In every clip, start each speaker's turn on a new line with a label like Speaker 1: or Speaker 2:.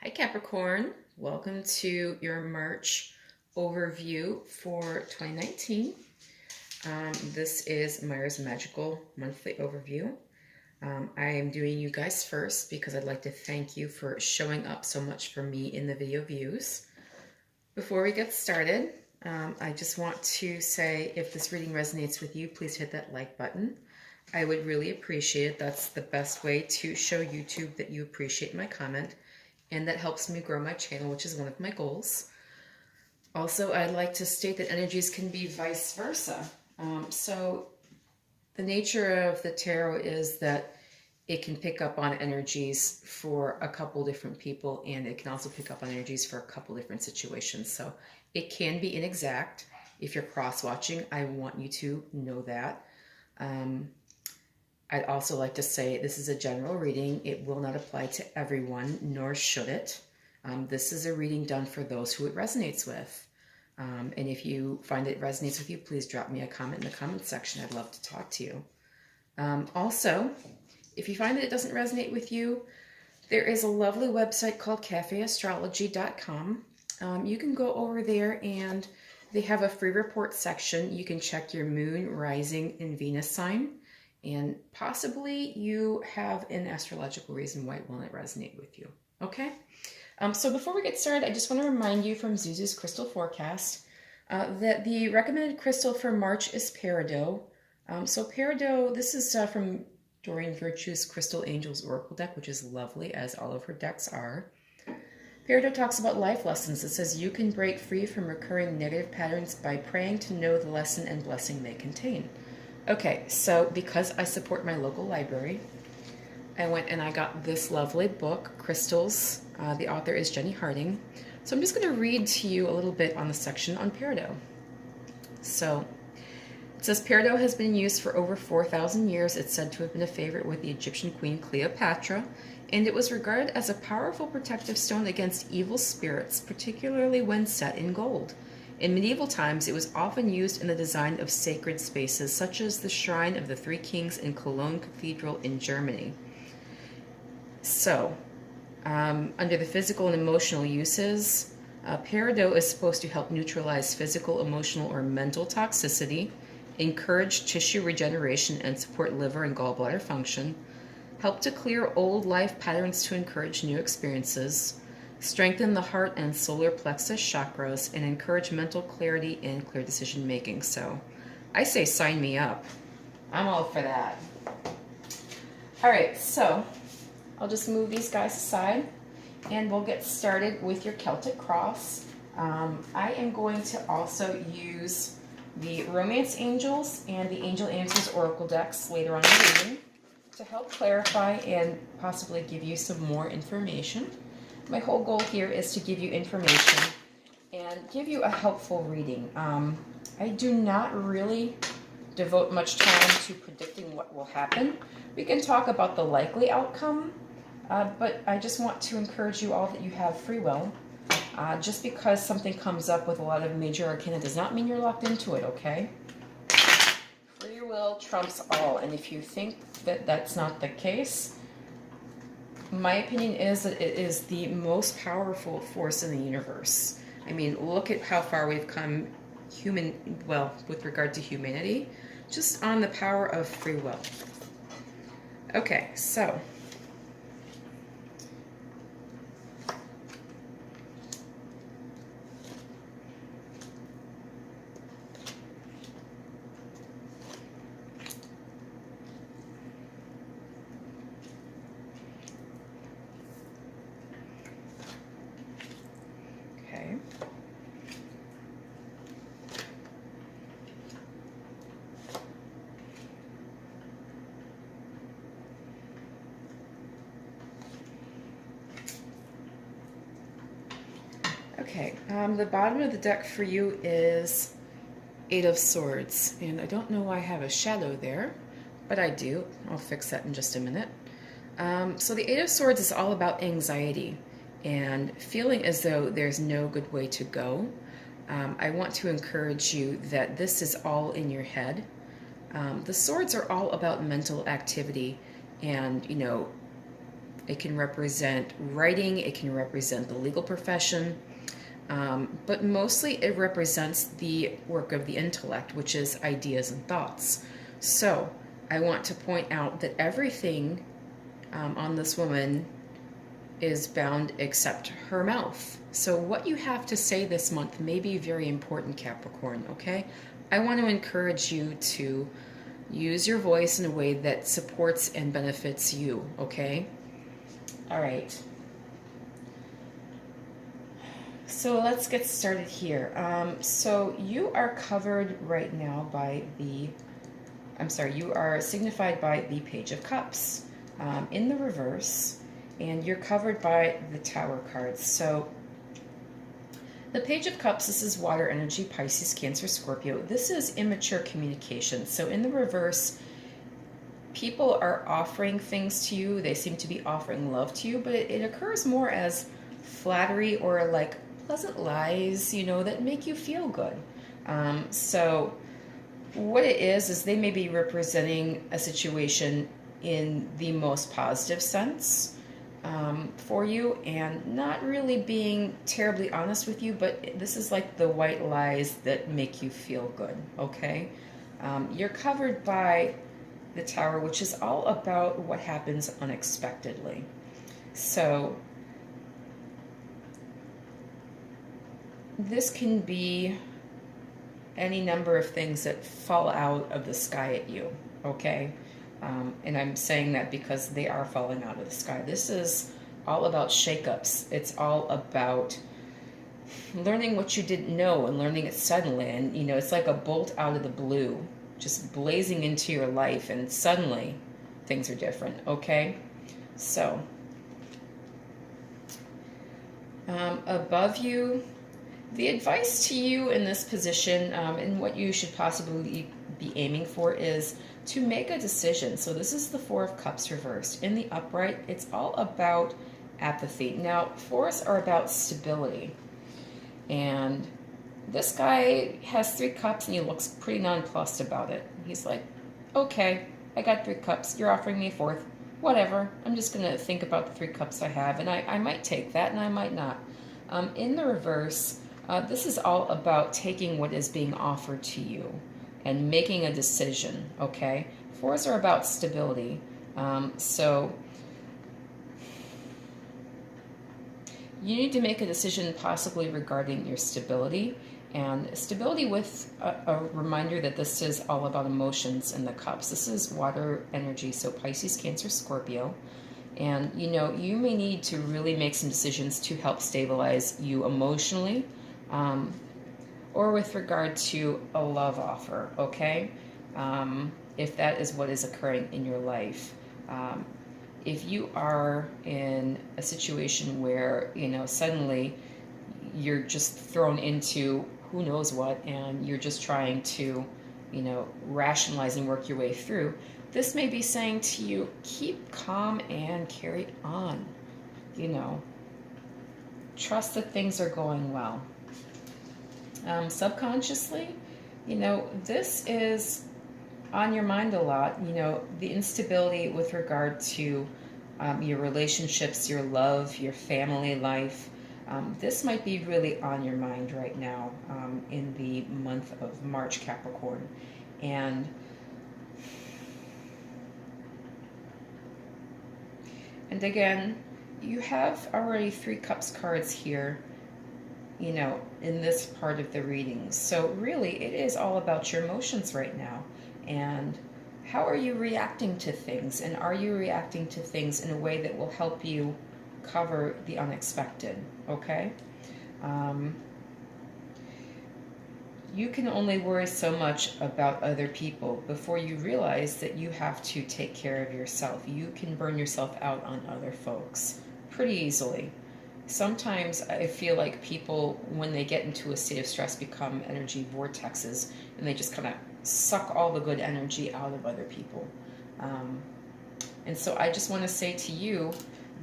Speaker 1: Hi Capricorn, welcome to your March overview for 2019. This is Myra's Magical Monthly Overview. I am doing you guys first because I'd like to thank you for showing up so much for me in the video views. Before we get started, I just want to say if this reading resonates with you, please hit that like button. I would really appreciate it. That's the best way to show YouTube that you appreciate my comment, and that helps me grow my channel, which is one of my goals. Also, I'd like to state that energies can be vice versa. So the nature of the tarot is that it can pick up on energies for a couple different people, and it can also pick up on energies for a couple different situations. So it can be inexact. If you're cross-watching, I want you to know that. I'd also like to say this is a general reading. It will not apply to everyone, nor should it. This is a reading done for those who it resonates with. And if you find it resonates with you, please drop me a comment in the comment section. I'd love to talk to you. Also, if you find that it doesn't resonate with you, there is a lovely website called cafeastrology.com. You can go over there and they have a free report section. You can check your moon, rising, and Venus sign. And possibly you have an astrological reason why it will not resonate with you. Okay? So before we get started, I just want to remind you from Zuzu's crystal forecast that the recommended crystal for March is peridot. So peridot, this is from Doreen Virtue's Crystal Angels Oracle deck, which is lovely, as all of her decks are. Peridot talks about life lessons. It says you can break free from recurring negative patterns by praying to know the lesson and blessing they contain. Okay, so because I support my local library, I went and I got this lovely book, Crystals. The author is Jenny Harding. So I'm just going to read to you a little bit on the section on peridot. So it says peridot has been used for over 4,000 years. It's said to have been a favorite with the Egyptian queen Cleopatra, and it was regarded as a powerful protective stone against evil spirits, particularly when set in gold. In medieval times, it was often used in the design of sacred spaces, such as the Shrine of the Three Kings in Cologne Cathedral in Germany. So, under the physical and emotional uses, peridot is supposed to help neutralize physical, emotional, or mental toxicity, encourage tissue regeneration, and support liver and gallbladder function, help to clear old life patterns to encourage new experiences, strengthen the heart and solar plexus chakras, and encourage mental clarity and clear decision making. So I say sign me up. I'm all for that. All right, so I'll just move these guys aside and we'll get started with your Celtic cross. I am going to also use the Romance Angels and the Angel Answers Oracle decks later on in the reading to help clarify and possibly give you some more information. My whole goal here is to give you information and give you a helpful reading. I do not really devote much time to predicting what will happen. We can talk about the likely outcome, but I just want to encourage you all that you have free will. Just because something comes up with a lot of major arcana does not mean you're locked into it, okay? Free will trumps all, and if you think that that's not the case, my opinion is that it is the most powerful force in the universe. I mean, look at how far we've come with regard to humanity, just on the power of free will. Okay, so the bottom of the deck for you is Eight of Swords, and I don't know why I have a shadow there, but I do. I'll fix that in just a minute. So the Eight of Swords is all about anxiety and feeling as though there's no good way to go. I want to encourage you that this is all in your head. The swords are all about mental activity and, It can represent writing. It can represent the legal profession. But mostly it represents the work of the intellect, which is ideas and thoughts. So I want to point out that everything on this woman is bound except her mouth. So what you have to say this month may be very important, Capricorn, okay? I want to encourage you to use your voice in a way that supports and benefits you, okay? All right. So let's get started here. So you are covered right now by you are signified by the Page of Cups in the reverse, and you're covered by the Tower cards. So the Page of Cups, this is water energy, Pisces, Cancer, Scorpio. This is immature communication. So in the reverse, people are offering things to you. They seem to be offering love to you, but it occurs more as flattery or like pleasant lies, you know, that make you feel good. So what it is they may be representing a situation in the most positive sense for you, and not really being terribly honest with you, but this is like the white lies that make you feel good, okay? You're covered by the Tower, which is all about what happens unexpectedly. So this can be any number of things that fall out of the sky at you, okay? And I'm saying that because they are falling out of the sky. This is all about shakeups. It's all about learning what you didn't know and learning it suddenly. And, you know, it's like a bolt out of the blue, just blazing into your life, and suddenly things are different, okay? So, above you, the advice to you in this position and what you should possibly be aiming for is to make a decision. So this is the Four of Cups reversed. In the upright, it's all about apathy. Now, fours are about stability. And this guy has 3 cups and he looks pretty nonplussed about it. He's like, okay, I got 3 cups. You're offering me a 4th. Whatever. I'm just going to think about the 3 cups I have. And I might take that and I might not. In the reverse, this is all about taking what is being offered to you and making a decision, okay? Fours are about stability. So you need to make a decision possibly regarding your stability, and stability with a reminder that this is all about emotions in the cups. This is water energy, so Pisces, Cancer, Scorpio. And, you know, you may need to really make some decisions to help stabilize you emotionally, or with regard to a love offer, okay? If that is what is occurring in your life. If you are in a situation where, you know, suddenly you're just thrown into who knows what, and you're just trying to, you know, rationalize and work your way through, this may be saying to you, keep calm and carry on. You know, trust that things are going well. Subconsciously, you know, this is on your mind a lot, you know, the instability with regard to your relationships, your love, your family life. This might be really on your mind right now in the month of March, Capricorn. And again, you have already 3 cups cards here, you know, in this part of the reading. So really, it is all about your emotions right now. And how are you reacting to things? And are you reacting to things in a way that will help you cover the unexpected, okay? You can only worry so much about other people before you realize that you have to take care of yourself. You can burn yourself out on other folks pretty easily. Sometimes I feel like people, when they get into a state of stress, become energy vortexes, and they just kind of suck all the good energy out of other people. And so I just want to say to you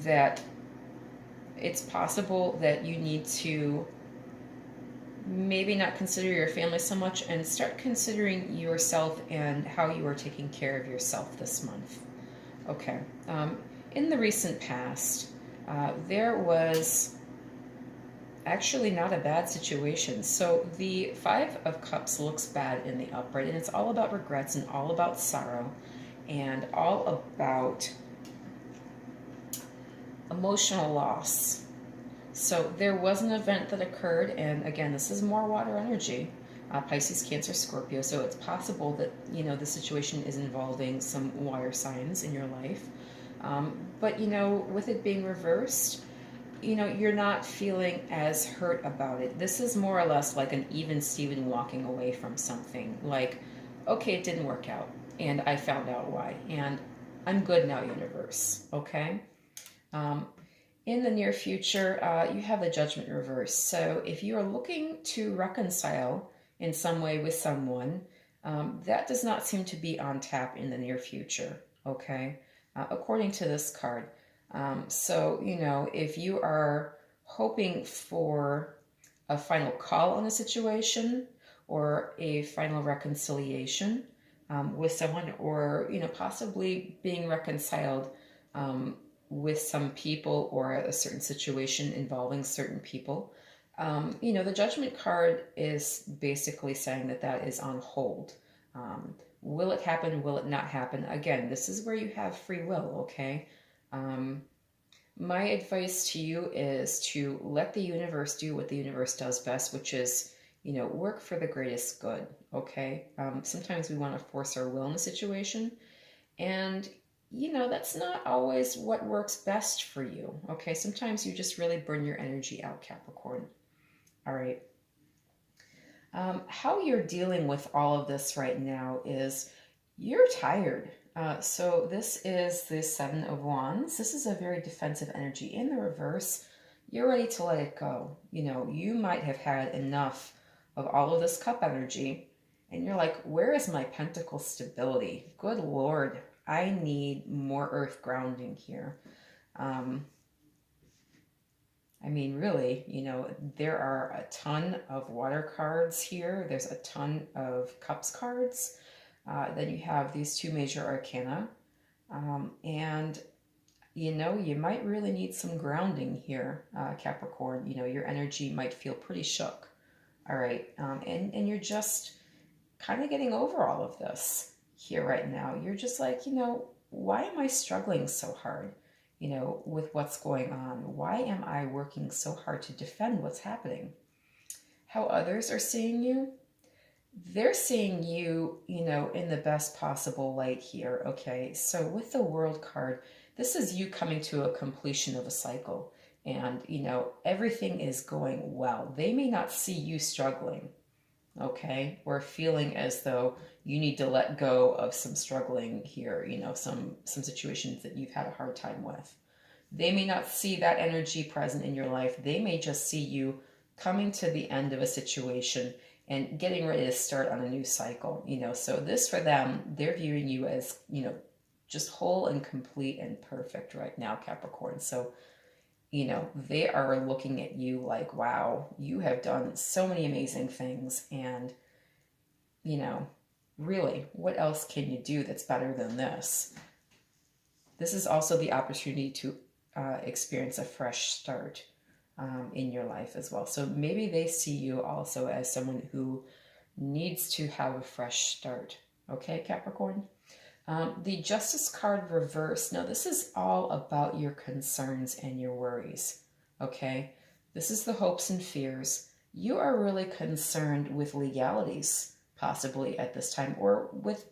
Speaker 1: that it's possible that you need to maybe not consider your family so much and start considering yourself and how you are taking care of yourself this month. Okay. in the recent past, there was actually not a bad situation. So the Five of Cups looks bad in the upright, and it's all about regrets and all about sorrow and all about emotional loss. So there was an event that occurred, and again, this is more water energy, Pisces, Cancer, Scorpio. So it's possible that the situation is involving some water signs in your life. But with it being reversed, you're not feeling as hurt about it. This is more or less like an even Steven walking away from something. Like, okay, it didn't work out, and I found out why, and I'm good now, universe. Okay. Um, in the near future, you have the Judgment reverse. So if you are looking to reconcile in some way with someone, that does not seem to be on tap in the near future. Okay. According to this card. So, if you are hoping for a final call on a situation or a final reconciliation with someone, or, possibly being reconciled with some people or a certain situation involving certain people, the Judgment card is basically saying that that is on hold. Will it happen? Will it not happen? Again, this is where you have free will, okay? My advice to you is to let the universe do what the universe does best, which is, work for the greatest good, okay? Sometimes we want to force our will in a situation, and, that's not always what works best for you, okay? Sometimes you just really burn your energy out, Capricorn. All right. How you're dealing with all of this right now is you're tired. So this is the Seven of Wands. This is a very defensive energy. In the reverse, you're ready to let it go. You might have had enough of all of this cup energy, and you're like, where is my pentacle stability? Good Lord, I need more earth grounding here. Really, there are a ton of water cards here. There's a ton of cups cards. Then you have these two major arcana. And, you might really need some grounding here, Capricorn. Your energy might feel pretty shook. All right. And you're just kind of getting over all of this here right now. You're just like, why am I struggling so hard? With what's going on. Why am I working so hard to defend what's happening? How others are seeing you, they're seeing you, in the best possible light here, okay? So with the World card, this is you coming to a completion of a cycle, and, everything is going well. They may not see you struggling, okay, or feeling as though you need to let go of some struggling here, some situations that you've had a hard time with. They may not see that energy present in your life. They may just see you coming to the end of a situation and getting ready to start on a new cycle, so this for them, they're viewing you as, just whole and complete and perfect right now, Capricorn. So they are looking at you like, wow, you have done so many amazing things. And, really, what else can you do that's better than this? This is also the opportunity to experience a fresh start in your life as well. So maybe they see you also as someone who needs to have a fresh start. Okay, Capricorn? The Justice card reverse. Now, this is all about your concerns and your worries, okay? This is the hopes and fears. You are really concerned with legalities, possibly at this time, or with,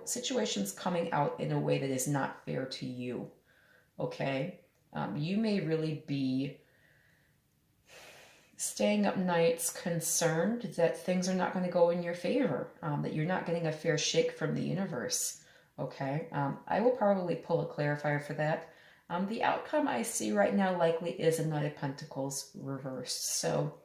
Speaker 1: situations coming out in a way that is not fair to you, okay? You may really be staying up nights concerned that things are not going to go in your favor, that you're not getting a fair shake from the universe. Okay, I will probably pull a clarifier for that. The outcome I see right now likely is a Knight of Pentacles reversed. So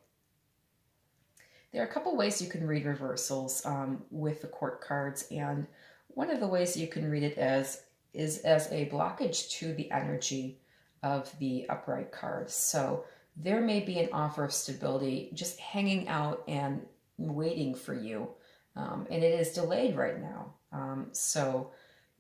Speaker 1: there are a couple ways you can read reversals with the court cards, and one of the ways you can read it is as a blockage to the energy of the upright cards. So there may be an offer of stability just hanging out and waiting for you, and it is delayed right now. So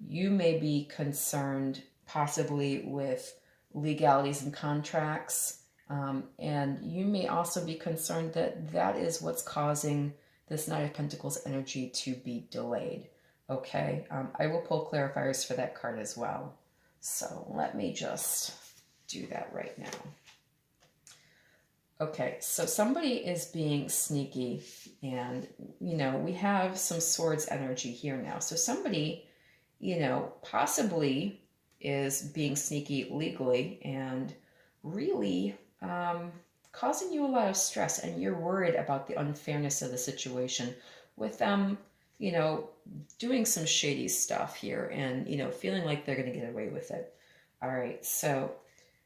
Speaker 1: you may be concerned possibly with legalities and contracts. And you may also be concerned that that is what's causing this Knight of Pentacles energy to be delayed. Okay, I will pull clarifiers for that card as well. So let me just do that right now. Okay, so somebody is being sneaky, and, you know, we have some swords energy here now. So somebody, you know, possibly is being sneaky legally and really causing you a lot of stress, and you're worried about the unfairness of the situation with them, you know, doing some shady stuff here and, you know, feeling like they're going to get away with it. All right, so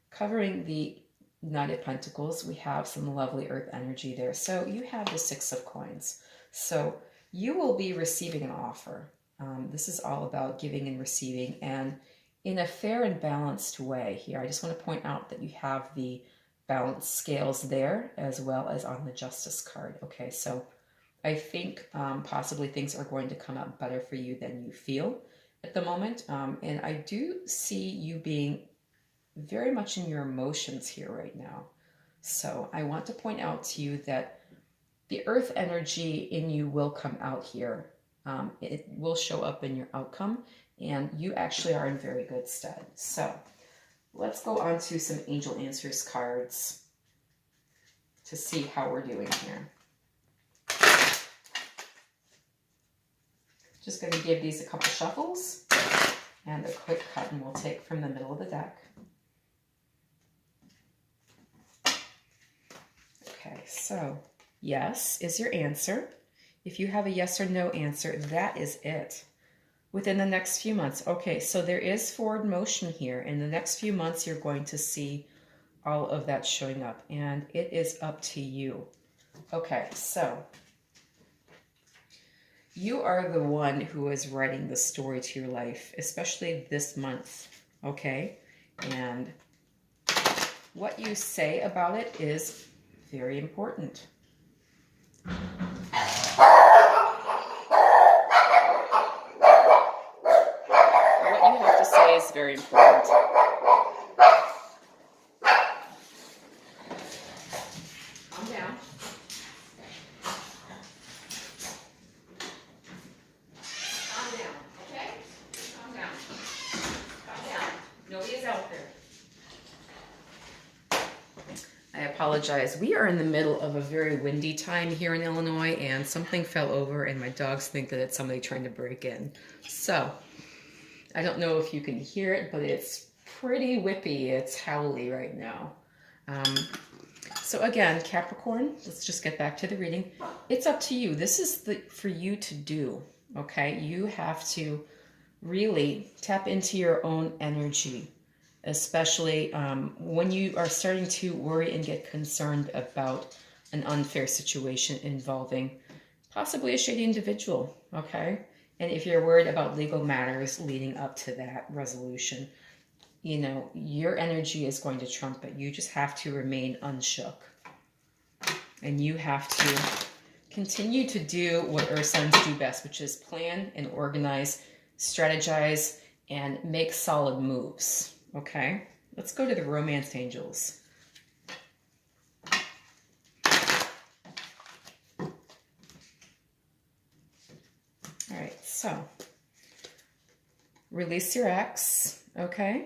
Speaker 1: covering the Knight of Pentacles, we have some lovely earth energy there. So you have the Six of Coins. So you will be receiving an offer. This is all about giving and receiving, and in a fair and balanced way here. I just want to point out that you have the balance scales there as well as on the Justice card. Okay, so I think possibly things are going to come out better for you than you feel at the moment. And I do see you being very much in your emotions here right now. So I want to point out to you that the earth energy in you will come out here. It will show up in your outcome, and you actually are in very good stead. So let's go on to some Angel Answers cards to see how we're doing here. Just going to give these a couple shuffles and a quick cut, and we'll take from the middle of the deck. Okay, so yes is your answer. If you have a yes or no answer, that is it. Within the next few months. Okay, so there is forward motion here. In the next few months, you're going to see all of that showing up, and it is up to you. Okay, so you are the one who is writing the story to your life, especially this month, okay? And what you say about it is very important. What you have to say is very important. Calm down. Calm down, okay? Calm down. Calm down. Nobody is out there. I apologize. We are in the middle of a very windy time here in Illinois, and something fell over, and my dogs think that it's somebody trying to break in. So I don't know if you can hear it, but it's pretty whippy. It's howly right now. So again, Capricorn, let's just get back to the reading. It's up to you. This is for you to do, okay? You have to really tap into your own energy, especially when you are starting to worry and get concerned about an unfair situation involving possibly a shady individual, okay? And if you're worried about legal matters leading up to that resolution, you know, your energy is going to trump it. You just have to remain unshook. And you have to continue to do what Earth signs do best, which is plan and organize, strategize, and make solid moves. Okay? Let's go to the Romance Angels. All right, so release your ex, okay?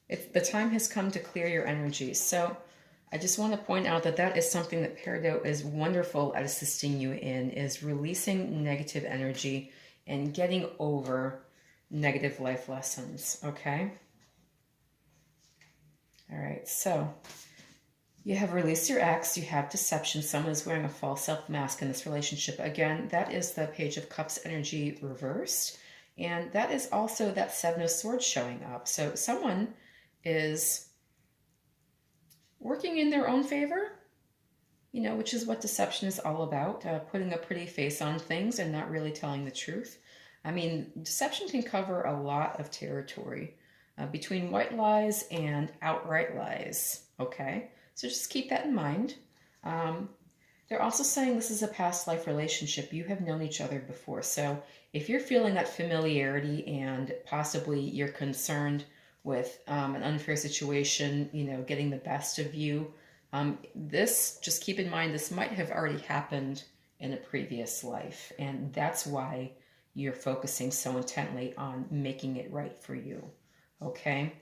Speaker 1: The time has come to clear your energy. So I just want to point out that that is something that Peridot is wonderful at assisting you in, is releasing negative energy and getting over negative life lessons, okay? All right, so you have released your ex, you have deception, someone is wearing a false self-mask in this relationship. Again, that is the Page of Cups energy reversed, and that is also that Seven of Swords showing up. So someone is working in their own favor, you know, which is what deception is all about, putting a pretty face on things and not really telling the truth. I mean, deception can cover a lot of territory between white lies and outright lies, okay? So just keep that in mind. They're also saying this is a past life relationship. You have known each other before. So if you're feeling that familiarity and possibly you're concerned with an unfair situation, you know, getting the best of you, this, just keep in mind, this might have already happened in a previous life. And that's why you're focusing so intently on making it right for you. Okay?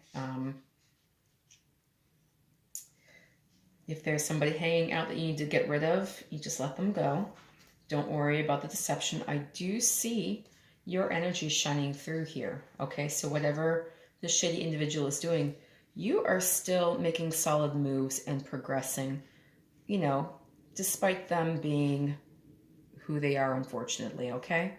Speaker 1: If there's somebody hanging out that you need to get rid of, you just let them go. Don't worry about the deception. I do see your energy shining through here. Okay, so whatever the shady individual is doing, you are still making solid moves and progressing, you know, despite them being who they are, unfortunately, okay?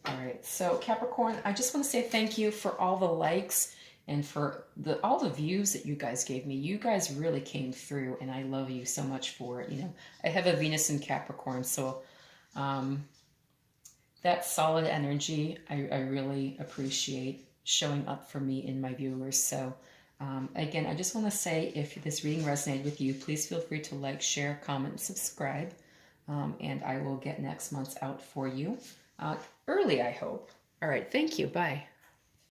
Speaker 1: All right, so Capricorn, I just want to say thank you for all the likes and for all the views that you guys gave me. You guys really came through, and I love you so much for it. You know, I have a Venus in Capricorn, so that solid energy, I really appreciate showing up for me and my viewers. So again, I just want to say, if this reading resonated with you, please feel free to like, share, comment, subscribe, and I will get next month's out for you early, I hope. All right, thank you. Bye.